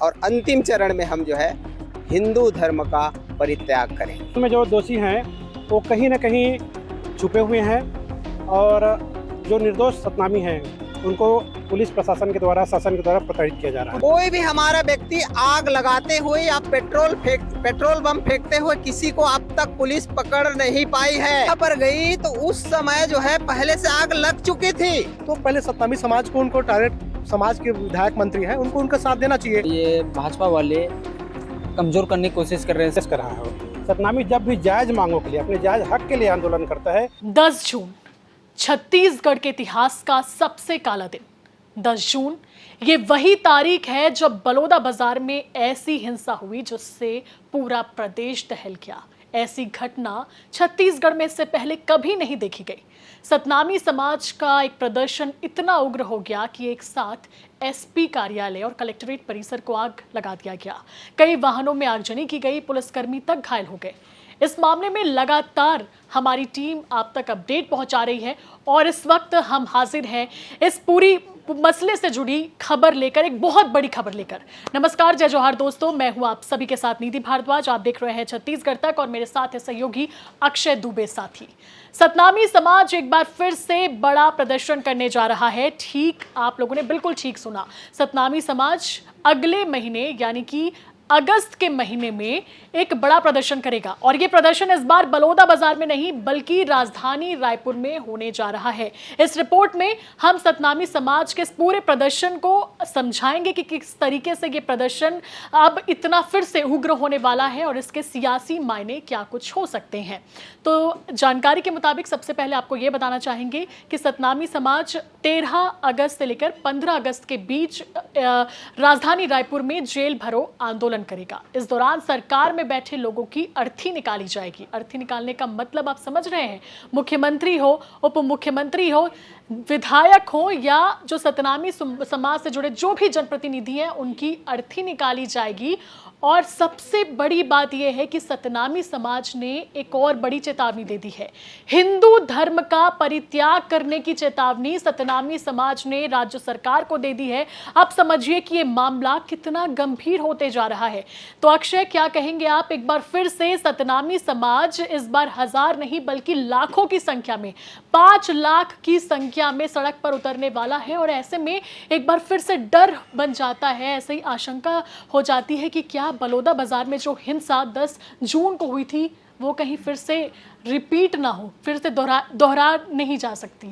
और अंतिम चरण में हम जो है हिंदू धर्म का परित्याग करें। में जो दोषी हैं वो कहीं न कहीं छुपे हुए हैं और जो निर्दोष सतनामी हैं उनको पुलिस प्रशासन के द्वारा, शासन के द्वारा प्रताड़ित किया जा रहा है। कोई भी हमारा व्यक्ति आग लगाते हुए या पेट्रोल बम फेंकते हुए किसी को अब तक पुलिस पकड़ नहीं पाई है। यहाँ पर गई तो उस समय जो है पहले से आग लग चुकी थी। तो पहले सतनामी समाज को, उनको टारगेट समाज के विधायक मंत्री हैं, उनको उनका साथ देना चाहिए। ये भाजपा वाले कमजोर करने की कोशिश कर रहे हैं। कर रहा है सतनामी जब भी जायज मांगों के लिए, अपने जायज हक के लिए आंदोलन करता है। 10 जून छत्तीसगढ़ के इतिहास का सबसे काला दिन। 10 जून ये वही तारीख है जब बलौदा बाजार में ऐसी हिंसा हुई जिससे पूरा प्रदेश दहल गया। ऐसी घटना छत्तीसगढ़ में इससे पहले कभी नहीं देखी गई। सतनामी समाज का एक प्रदर्शन इतना उग्र हो गया कि एक साथ एसपी कार्यालय और कलेक्ट्रेट परिसर को आग लगा दिया गया। कई वाहनों में आगजनी की गई, पुलिसकर्मी तक घायल हो गए। इस मामले में लगातार हमारी टीम आप तक अपडेट पहुंचा रही है और इस वक्त हम हाजिर हैं इस पूरी मसले से जुड़ी खबर लेकर, एक बहुत बड़ी खबर लेकर। नमस्कार, जय जोहार दोस्तों, मैं हूं आप सभी के साथ निधि भारद्वाज। आप देख रहे हैं छत्तीसगढ़ तक और मेरे साथ है सहयोगी अक्षय दुबे साथी। सतनामी समाज एक बार फिर से बड़ा प्रदर्शन करने जा रहा है। ठीक, आप लोगों ने बिल्कुल ठीक सुना। सतनामी समाज अगले महीने यानी कि अगस्त के महीने में एक बड़ा प्रदर्शन करेगा और ये प्रदर्शन इस बार बलौदा बाजार में नहीं बल्कि राजधानी रायपुर में होने जा रहा है। इस रिपोर्ट में हम सतनामी समाज के इस पूरे प्रदर्शन को समझाएंगे कि किस तरीके से ये प्रदर्शन अब इतना फिर से उग्र होने वाला है और इसके सियासी मायने क्या कुछ हो सकते हैं। तो जानकारी के मुताबिक सबसे पहले आपको ये बताना चाहेंगे कि सतनामी समाज 13 अगस्त से लेकर 15 अगस्त के बीच राजधानी रायपुर में जेल भरो आंदोलन करेगा। इस दौरान सरकार में बैठे लोगों की अर्थी निकाली जाएगी। अर्थी निकालने का मतलब आप समझ रहे हैं, मुख्यमंत्री हो, उप मुख्यमंत्री हो, विधायक हो या जो सतनामी समाज से जुड़े जो भी जनप्रतिनिधि हैं उनकी अर्थी निकाली जाएगी। और सबसे बड़ी बात यह है कि सतनामी समाज ने एक और बड़ी चेतावनी दे दी है। हिंदू धर्म का परित्याग करने की चेतावनी सतनामी समाज ने राज्य सरकार को दे दी है। अब समझिए कि यह मामला कितना गंभीर होते जा रहा है। तो अक्षय, क्या कहेंगे आप? एक बार फिर से सतनामी समाज इस बार 1000 नहीं बल्कि लाखों की संख्या में, 5 लाख की संख्या में सड़क पर उतरने वाला है और ऐसे में एक बार फिर से डर बन जाता है, ऐसे ही आशंका हो जाती है कि क्या बलौदा बाजार में जो हिंसा 10 जून को हुई थी वो कहीं फिर से रिपीट ना हो, फिर से दोहरा नहीं जा सकती।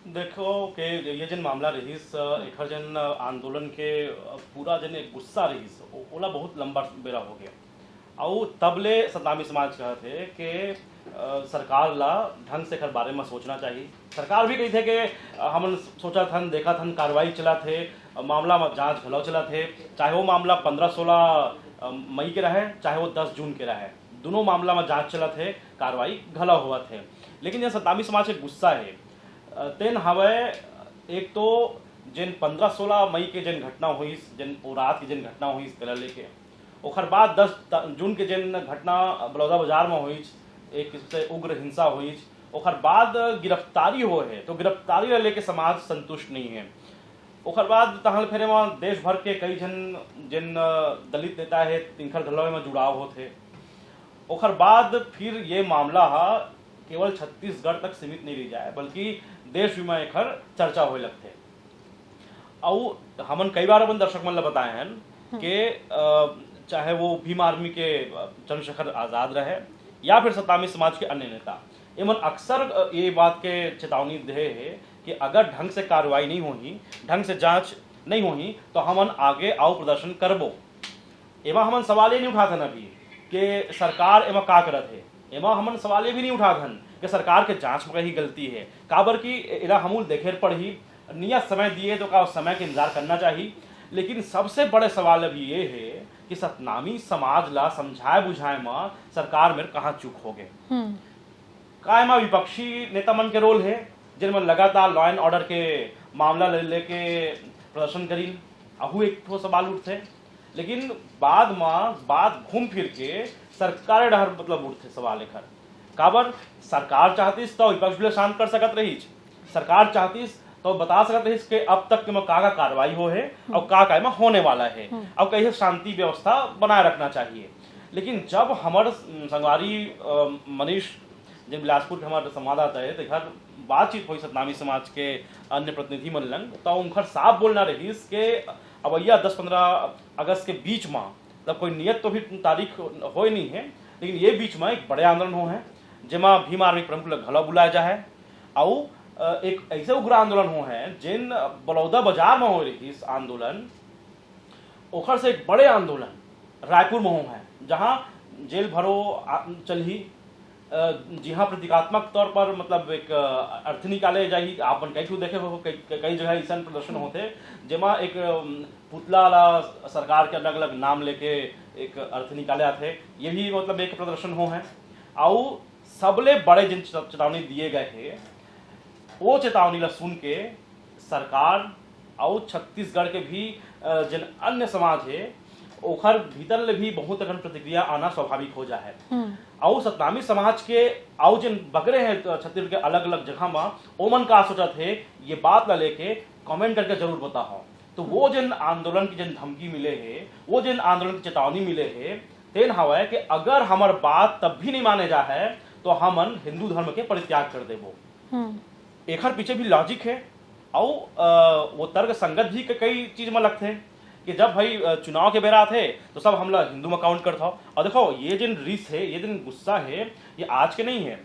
देखो कि ये जन मामला रहीस एक जन आंदोलन के पूरा जन एक गुस्सा रहीस ओला बहुत लंबा बेरा हो गया और तबले सतनामी समाज कहते कि सरकार ला ढंग से कर बारे में सोचना चाहिए। सरकार भी कही थे कि हम सोचा था, देखा था, कार्रवाई चला थे, मामला में जांच घलाव चला थे, चाहे वो मामला 15-16 मई के रहे चाहे वो 10 जून के रहे, दोनों मामला में जांच चला थे, कार्रवाई घलाव हुआ थे। लेकिन यह सतनामी समाज के गुस्सा है तेन हवे एक तो जिन 15-16 मई के जिन घटना हुई, जिन रात की जिन घटना हुई कल लेके, ओखर बाद 10 जून के जिन घटना बलौदा बाजार में हुई, एक से उग्र हिंसा हुई, ओखर बाद गिरफ्तारी हो है, तो गिरफ्तारी लेके समाज संतुष्ट नहीं है। ओखर बाद तहल फेरे में देश भर के कई जन जिन दलित नेता है तिनकर घलवे में जुड़ाव होते। ओखर बाद फिर ये मामला केवल छत्तीसगढ़ तक सीमित नहीं रह जाए बल्कि देश में एक चर्चा होने लगते। और हमन कई बार अपन दर्शक मन बताए हैं कि चाहे वो भीम आर्मी के चंद्रशेखर आजाद रहे या फिर सतनामी समाज के अन्य नेता, एमन अक्सर ये बात के चेतावनी दे है कि अगर ढंग से कार्रवाई नहीं होगी, ढंग से जांच नहीं होगी तो हमन आगे आओ प्रदर्शन करबो। एमा हमन सवाल ये नहीं उठाते न अभी कि सरकार एमा का करत है, एमा हमन सवाल ये भी नहीं उठाथन कि सरकार के जांच में कहीं गलती है, काबर की इला हमूल देखे पड़ी नियत समय दिए तो का उस समय के इंतजार करना चाहिए। लेकिन सबसे बड़े सवाल अभी ये है कि सतनामी समाज ला समझाए बुझाए में सरकार में कहाँ चूक हो गए। का एमा विपक्षी नेता मन के रोल है जिनमें लगातार लॉ एंड ऑर्डर के मामला लेके प्रदर्शन करी, अहू एक ठो सवाल उठते। लेकिन बाद में बात घूम फिर के सरकार डहर मतलब उठते सवाल एकर काबर सरकार चाहती तो विपक्ष भी शांत कर सकत रही, सरकार चाहती तो बता सकते हैं इसके अब तक के में का कार्रवाई हो है और का में होने वाला है और कैसे शांति व्यवस्था बनाए रखना चाहिए। लेकिन जब हमारे संगवारी मनीष जिन बिलासपुर के हमारे संवाददाता है तो घर बातचीत हुई सतनामी समाज के अन्य प्रतिनिधि मन लंग, तो उनका साफ बोलना रही कि अवैया 10-15 अगस्त के बीच में मतलब कोई नियत तो भी तारीख हो ही नहीं है, लेकिन ये बीच में एक बड़े आंदोलन हो है जिमा भीम आर्मी प्रमुख लोग घला बुलाया जाए और एक ऐसे उग्र आंदोलन हो है जिन बलौदा बाजार में हो रही इस आंदोलन ओखर से एक बड़े आंदोलन रायपुर में हो है जहाँ जेल भरो चली जी हाँ प्रतीकात्मक तौर पर मतलब एक अर्थ निकाले जाही। आपन कई देखे हो कई जगह ऐसा प्रदर्शन होते जेमा एक पुतला वाला सरकार के अलग अलग नाम लेके एक अर्थ निकाले आते, ये भी मतलब एक प्रदर्शन हो है। और सबले बड़े जिन चेतावनी दिए गए हैं वो चेतावनी ला सुन के सरकार और छत्तीसगढ़ के भी जिन अन्य समाज है ओखर भीतर भी बहुत अगन प्रतिक्रिया आना स्वाभाविक हो जाए। और सतनामी समाज के और जिन बगरे हैं छत्तीसगढ़ के अलग अलग जगह में ओमन का सोचा थे ये बात ला लेके कमेंट करके जरूर बताओ। तो वो जिन आंदोलन की जिन धमकी मिले है वो जिन आंदोलन की चेतावनी मिले है तेन हवा कि अगर हमार बात तब भी नहीं माने जा है तो हमन हिंदू धर्म के परित्याग कर देवो। एकर पीछे भी लॉजिक है और वो तर्क संगत भी कई चीज में लगते हैं कि जब भाई चुनाव के बेरा थे तो सब हमला हिंदू में काउंट करता हो। और देखो ये जिन रीस है ये जिन गुस्सा है ये आज के नहीं है,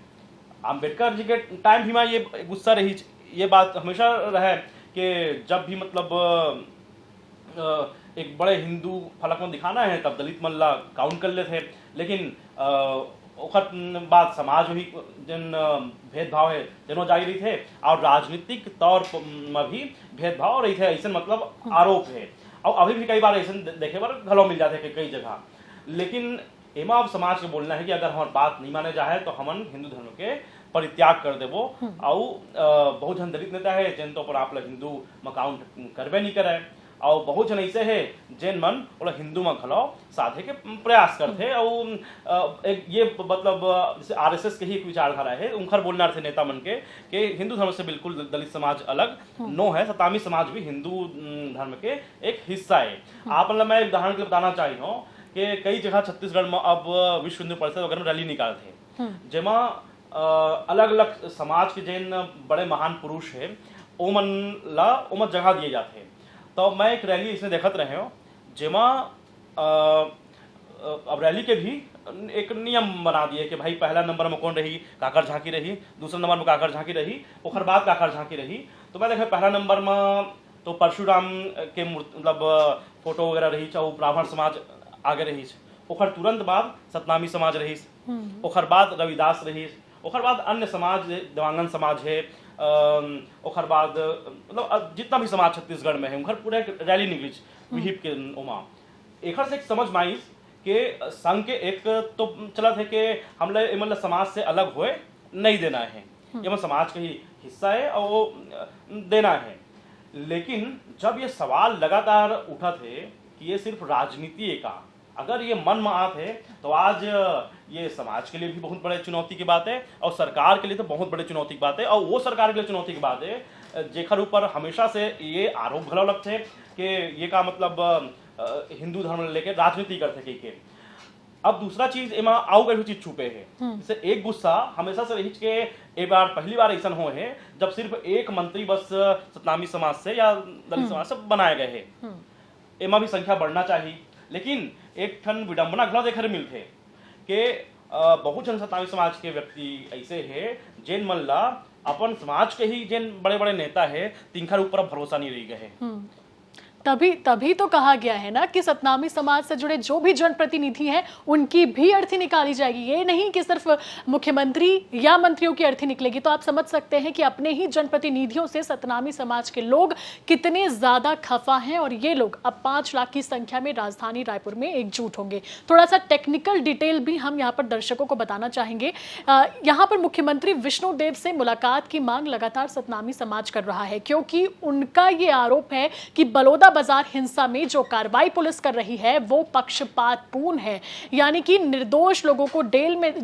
अम्बेडकर जी के टाइम भी में ये गुस्सा रही, ये बात हमेशा रहे कि जब भी मतलब एक बड़े हिंदू फलक में दिखाना है तब दलित मल्ला काउंट कर लेते। लेकिन ओखर बात समाज में जिन भेदभाव है जिनों जारी रही थे और राजनीतिक तौर में भी भेदभाव रही थे ऐसा मतलब आरोप है। और अभी भी कई बार ऐसे देखे बार घलों मिल जाते हैं कई जगह। लेकिन एमा अब समाज के बोलना है कि अगर हमारी बात नहीं माने जाए तो हमन हिंदू धर्म के परित्याग कर देवो। और बहुत जन दलित नेता है जिन तो पर आप लोग हिंदू में काउंट करबे नहीं करे और बहुत जन ऐसे है जिन मन वो हिंदू में घलो साधे के प्रयास करते। और एक ये मतलब जैसे आरएसएस के ही एक विचारधारा है उनकर बोलना थे नेता मन के कि हिंदू धर्म से बिल्कुल दलित समाज अलग नो है, सतामी समाज भी हिंदू धर्म के एक हिस्सा है। आप मतलब मैं उदाहरण के लिए बताना चाही हूँ कि कई जगह छत्तीसगढ़ में अब विश्व हिंदू परिषद वगैरह रैली निकालते जेमा अलग अलग समाज के जिन बड़े महान पुरुष है ओमन जगह दिए जाते हैं। तो मैं एक रैली इसमें देखत रहे हो जेमा अब रैली के भी एक नियम बना दिए कि भाई पहला नंबर में कौन रही काकर झांकी रही, दूसरा नंबर में काकर झांकी रही, ओखर बाद काकर झांकी रही। तो मैं देखे पहला नंबर में तो परशुराम के मतलब फोटो वगैरह रही, चाहे ब्राह्मण समाज आगे रही, ओखर तुरंत बाद सतनामी समाज रही, ओखर बाद रविदास रही, ओखर बाद अन्य समाज देवांगन समाज है, ओखर बाद मतलब जितना भी समाज छत्तीसगढ़ में है उनकर पूरा एक रैली निकली विहिप के ओमा। एकर से एक समझ में आई कि संघ के एक तो चला थे कि हमले मतलब समाज से अलग होए नहीं देना है, ये समाज का ही हिस्सा है और वो देना है। लेकिन जब ये सवाल लगातार उठा थे कि ये सिर्फ राजनीति है का, अगर ये मन में आते है तो आज ये समाज के लिए भी बहुत बड़े चुनौती की बात है और सरकार के लिए तो बहुत बड़े चुनौती की बात है। और वो सरकार के लिए चुनौती की बात है जेखर ऊपर हमेशा से ये आरोप भला लगते हैं कि ये का मतलब हिंदू धर्म लेके राजनीति करते के। अब दूसरा चीज एमा आओ गई चीज छुपे है, जैसे एक गुस्सा हमेशा से रही के एक बार पहली बार ऐसा हो है जब सिर्फ एक मंत्री बस सतनामी समाज से या दलित समाज से बनाए गए हैं। एमा भी संख्या बढ़ना चाहिए, लेकिन एक ठन विडंबना घला देखे मिलते कि बहुत जन सतनामी समाज के व्यक्ति ऐसे है जिन मन ला अपन समाज के ही जिन बड़े बड़े नेता है तिनकर ऊपर भरोसा नहीं रही गए। तभी तो कहा गया है ना कि सतनामी समाज से जुड़े जो भी जनप्रतिनिधि हैं उनकी भी अर्थी निकाली जाएगी, ये नहीं कि सिर्फ मुख्यमंत्री या मंत्रियों की अर्थी निकलेगी। तो आप समझ सकते हैं कि अपने ही जनप्रतिनिधियों से सतनामी समाज के लोग कितने ज्यादा खफा हैं और ये लोग अब 5 लाख की संख्या में राजधानी रायपुर में एकजुट होंगे। थोड़ा सा टेक्निकल डिटेल भी हम यहाँ पर दर्शकों को बताना चाहेंगे। यहाँ पर मुख्यमंत्री विष्णुदेव से मुलाकात की मांग लगातार सतनामी समाज कर रहा है, क्योंकि उनका ये आरोप है कि बलौदा बाजार हिंसा में जो कार्रवाई पुलिस कर रही है वो पक्षपातपूर्ण है, यानी कि निर्दोष लोगों को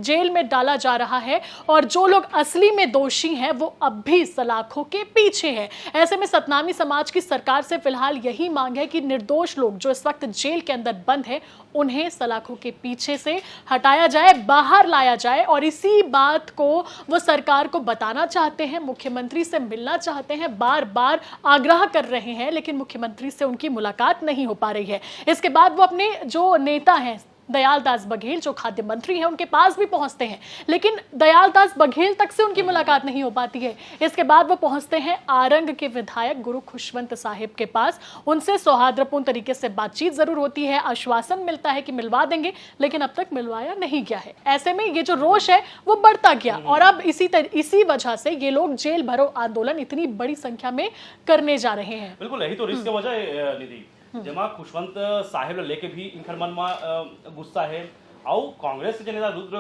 जेल में डाला जा रहा है और जो लोग असली में दोषी हैं वो अब भी सलाखों के पीछे हैं। ऐसे में सतनामी समाज की सरकार से फिलहाल यही मांग है कि निर्दोष लोग जो इस वक्त जेल के अंदर बंद है उन्हें सलाखों के पीछे से हटाया जाए, बाहर लाया जाए। और इसी बात को वो सरकार को बताना चाहते हैं, मुख्यमंत्री से मिलना चाहते हैं, बार बार आग्रह कर रहे हैं, लेकिन मुख्यमंत्री से उनकी मुलाकात नहीं हो पा रही है। इसके बाद वो अपने जो नेता हैं दयाल दास बघेल जो खाद्य मंत्री हैं उनके पास भी पहुंचते हैं, लेकिन दयाल दास बघेल तक से उनकी मुलाकात नहीं हो पाती है। इसके बाद वो पहुंचते हैं आरंग के विधायक गुरु खुशवंत साहिब के पास। उनसे सौहार्दपूर्ण तरीके से बातचीत जरूर होती है, आश्वासन मिलता है कि मिलवा देंगे, लेकिन अब तक मिलवाया नहीं गया है। ऐसे में ये जो रोष है वो बढ़ता गया और अब इसी वजह से ये लोग जेल भरो आंदोलन इतनी बड़ी संख्या में करने जा रहे हैं। बिल्कुल यही तो रिस्क के वजह है निधि, जेमा खुशवंत साहिब लेके भी इनकर मन में गुस्सा है और कांग्रेस के नेता रुद्र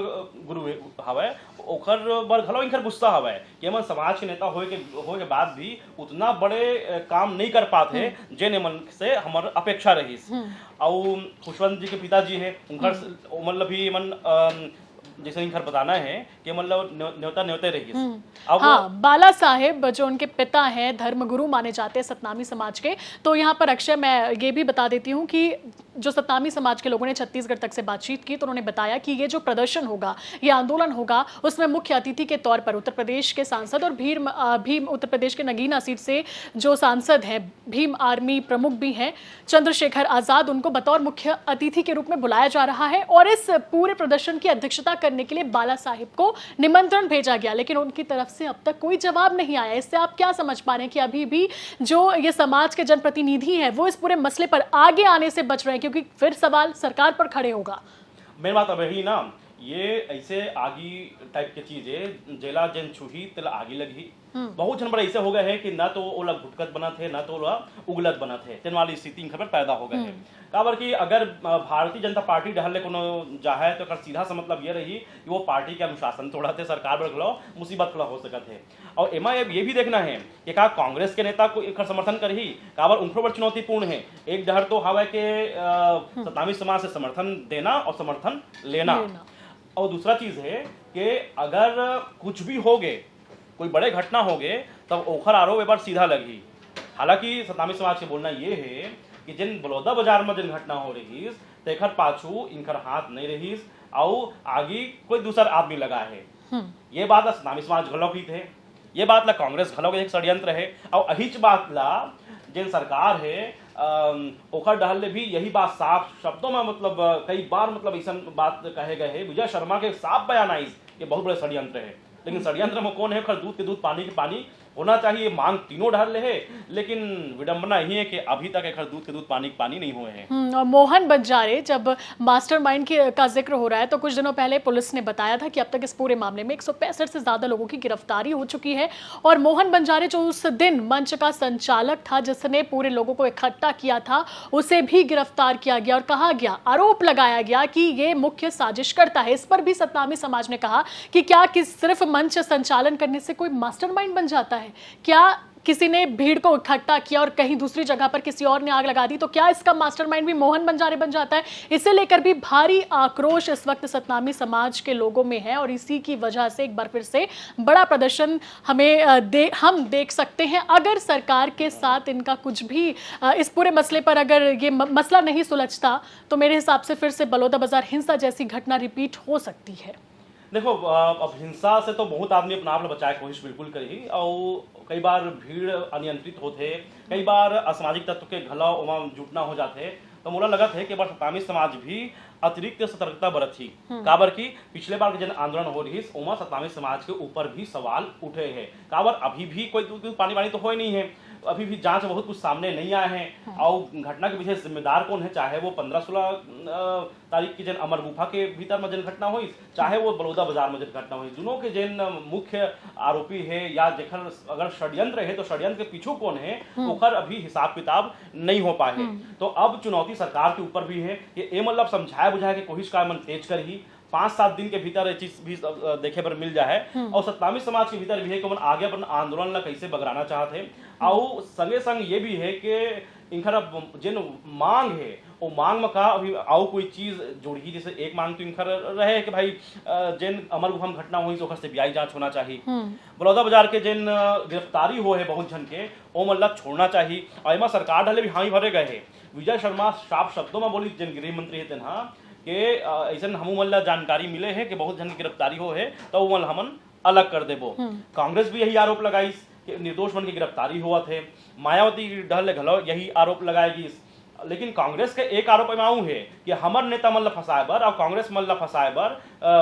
गुरु हवे ओकर बर घलो इनकर गुस्सा हवे कि मन समाज के नेता होए के बाद भी उतना बड़े काम नहीं कर पाते जेने मन से हमार अपेक्षा रही। और खुशवंत जी के पिताजी है उनकर मतलब भी मन जैसे इनकर बताना है कि मतलब न्योते रही। अब हाँ, बाला साहेब जो उनके पिता हैं, धर्मगुरु माने जाते हैं सतनामी समाज के। तो यहाँ पर अक्षय मैं ये भी बता देती हूँ कि जो सतनामी समाज के लोगों ने छत्तीसगढ़ तक से बातचीत की तो उन्होंने बताया कि ये जो प्रदर्शन होगा, ये आंदोलन होगा, उसमें मुख्य अतिथि के तौर पर उत्तर प्रदेश के सांसद और भीम उत्तर प्रदेश के नगीना सीट से जो सांसद हैं, भीम आर्मी प्रमुख भी हैं चंद्रशेखर आजाद, उनको बतौर मुख्य अतिथि के रूप में बुलाया जा रहा है। और इस पूरे प्रदर्शन की अध्यक्षता करने के लिए बाला साहिब को निमंत्रण भेजा गया, लेकिन उनकी तरफ से अब तक कोई जवाब नहीं आया। इससे आप क्या समझ पा रहे हैं कि अभी भी जो ये समाज के जनप्रतिनिधि हैं वो इस पूरे मसले पर आगे आने से बच रहे हैं, क्योंकि फिर सवाल सरकार पर खड़े होगा। मेन बात अब यही ना, ये ऐसे आगी टाइप की चीज है, जेला जन छुही तेला आगी लगी। बहुत जन बड़ा ऐसे हो गए हैं कि ना तो ओला घुटकत बना थे ना तो ओला उगलत बना थे, तेन वाली स्थिति इनकर पैदा हो गए है। काबर कि अगर भारतीय जनता पार्टी डहले कोनो जाहे तो सीधा सा मतलब ये रही कि वो पार्टी के अनुशासन तोड़ा थे, सरकार पर खिलाओ मुसीबत खड़ा हो सकत है। और एमा ये भी देखना है कि का कांग्रेस के नेता को एक समर्थन करही, काबर उनको बड़ चुनौतीपूर्ण है। एक डहर तो हवा के सतनामी समाज से समर्थन देना और समर्थन लेना, और दूसरा चीज है कि अगर कुछ भी हो गए, कोई बड़े घटना हो गए, तब ओखर आरोप एक बार सीधा लगी। हालांकि सतनामी समाज के बोलना ये है कि जिन बलौदा बाजार में जिन घटना हो रही तेखर पाछू इनकर हाथ नहीं रही और आगे कोई दूसरा आदमी लगा है। ये बात ला सतनामी समाज घलो की थे, ये बात ला कांग्रेस घलो के एक षड्यंत्र है। और अहिच बात ला जिन सरकार है ओखर डहल भी यही बात साफ शब्दों में मतलब कई बार मतलब ऐसा बात कहे गए है। विजय शर्मा के साफ बयान आई ये बहुत बड़े षड्यंत्र है, लेकिन षड्यंत्र में कौन है? खर दूध के दूध पानी के पानी होना चाहिए, मांग तीनों ढाल ले है, लेकिन विडंबना यही है कि अभी तक एक दूध के दूध पानी के पानी नहीं हुए हैं। और मोहन बंजारे, जब मास्टरमाइंड का जिक्र हो रहा है तो कुछ दिनों पहले पुलिस ने बताया था कि अब तक इस पूरे मामले में 165 से ज्यादा लोगों की गिरफ्तारी हो चुकी है। और मोहन बंजारे जो उस दिन मंच का संचालक था जिसने पूरे लोगों को इकट्ठा किया था, उसे भी गिरफ्तार किया गया और कहा गया, आरोप लगाया गया कि ये मुख्य साजिश करता है। इस पर भी सतनामी समाज ने कहा कि क्या सिर्फ मंच संचालन करने से कोई मास्टरमाइंड बन जाता है? क्या किसी ने भीड़ को इकट्ठा किया और कहीं दूसरी जगह पर किसी और ने आग लगा दी तो क्या इसका मास्टरमाइंड भी मोहन बंजारे बन जाता है? इसे लेकर भी भारी आक्रोश इस वक्त सतनामी समाज के लोगों में है और इसी की वजह से एक बार फिर से बड़ा प्रदर्शन हम देख सकते हैं। अगर सरकार के साथ इनका कुछ भी इस पूरे मसले पर अगर ये मसला नहीं सुलझता तो मेरे हिसाब से फिर से बलौदा बाजार हिंसा जैसी घटना रिपीट हो सकती है। देखो, अब हिंसा से तो बहुत आदमी अपना आप बचाए कोशिश बिल्कुल करी, और कई बार भीड़ अनियंत्रित होते, कई बार असामाजिक तत्व के घला उमा जुटना हो जाते, तो मोला लगा थे कि बार सतनामी समाज भी अतिरिक्त सतर्कता बरती। काबर की पिछले बार के जन आंदोलन हो रही उमा सतनामी समाज के ऊपर भी सवाल उठे हैं। काबर अभी भी कोई दूध पानी वानी तो हो ही नहीं है, अभी भी जांच बहुत कुछ सामने नहीं आए हैं। और घटना के पीछे जिम्मेदार कौन है, चाहे वो 15-16 तारीख की जन अमर गुफा के भीतर में जन घटना हुई, चाहे वो बलौदा बाजार में जन घटना हुई, दोनों के जन मुख्य आरोपी है या जेखर अगर षड्यंत्र है तो षड्यंत्र के पीछू कौन है ओखर अभी हिसाब किताब नहीं हो पाए। तो अब चुनौती सरकार के ऊपर भी है कि ये मतलब समझाया बुझाया के कोशिश का मन तेज कर ही 5-7 दिन के भीतर ये चीज भी देखे पर मिल जाए। और सतनामी समाज के भीतर भी है कि मन आगे अपन आंदोलन ला कैसे बगराना चाहते हैं। और संगे संग ये भी है कि इनकर अब जिन मांग है वो मांग में का अभी आओ कोई चीज जोड़ी, जैसे एक मांग तो इनकर रहे कि भाई जिन अमर गुफम घटना हुई तो ओकर सीबीआई जांच होना चाहिए, बलौदा बाजार के जिन गिरफ्तारी हो है बहुत जन के वो मतलब छोड़ना चाहिए। और एमा सरकार ढले भी हाँ भरे गए है। विजय शर्मा साफ शब्दों में बोली जिन गृह मंत्री है हाँ कि ऐसा हमू मतलब जानकारी मिले है कि बहुत जन की गिरफ्तारी हो है तो वो हमन अलग कर देबो। कांग्रेस भी यही आरोप लगाई कि निर्दोष बन की गिरफ्तारी हुआ थे। मायावती ढल घलो यही आरोप लगाएगी। लेकिन कांग्रेस के एक आरोप एमाऊ है कि हमर नेता मन ला फंसाए बर और कांग्रेस मन ला फंसाए बर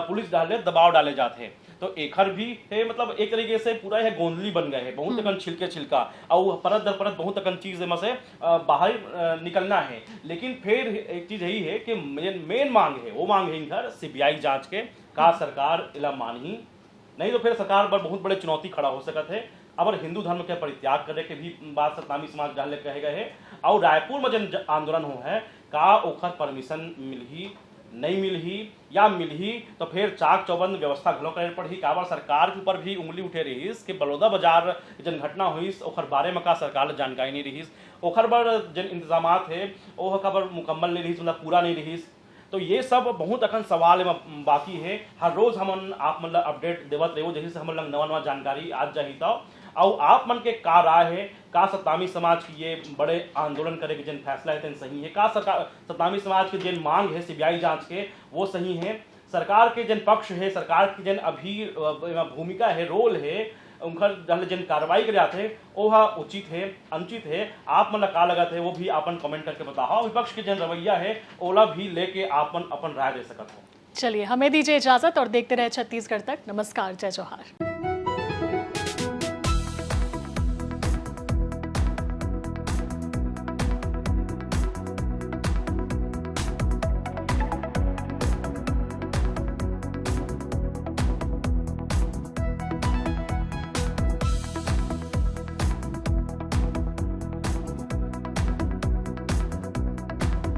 पुलिस डाले दबाव डाले जाते हैं। तो एखर भी है मतलब एक तरीके से पूरा है गोंदली बन गए है, बहुत अकन छिलके छिलका और परत दर परत बहुत अकन चीज में से बाहर निकलना है। लेकिन फिर एक चीज यही है कि मेन मांग है वो मांग है इधर सीबीआई जांच के का सरकार इला मानही नहीं तो फिर सरकार पर बहुत बड़े चुनौती खड़ा हो सकत है। अब हिंदू धर्म के परित्याग करे के भी बात सतनामी समाज डाले कहे गए है। और रायपुर में जन आंदोलन हो है का ओखर परमिशन मिलही नहीं मिलही या मिलही तो फिर चाक चौबंद व्यवस्था घलो करे पड़ी। काबर सरकार के ऊपर भी उंगली उठे रहीस कि बलौदा बाजार जन घटना हुई ओखर बारे में का सरकार जानकारी नहीं रहीस, ओखर बर जन इंतजामात है ओह खबर मुकम्मल नहीं रहीस मतलब पूरा नहीं रहीस। तो ये सब बहुत अखन सवाल में बाकी है। हर रोज हमन आप मतलब अपडेट देवत रहो जैसे से हमन नवा नवा जानकारी आज जाही तो और आप मन के का राय है का सतनामी समाज की ये बड़े आंदोलन करे के जिन फैसला है सही है का सरकार सतनामी समाज के जिन मांग है सीबीआई जांच के वो सही है, सरकार के जिन पक्ष है सरकार की जिन अभी भूमिका है रोल है उनकर जिन कार्रवाई करे जाते हैं वो उचित है अनुचित है आप मतलब का लगत है वो भी आपन कमेंट करके बताओ। विपक्ष के जिन रवैया है ओला भी लेके आपन अपन राय दे सकत हो। चलिए हमें दीजिए इजाजत और देखते रहे छत्तीसगढ़ तक। नमस्कार, जय जोहार।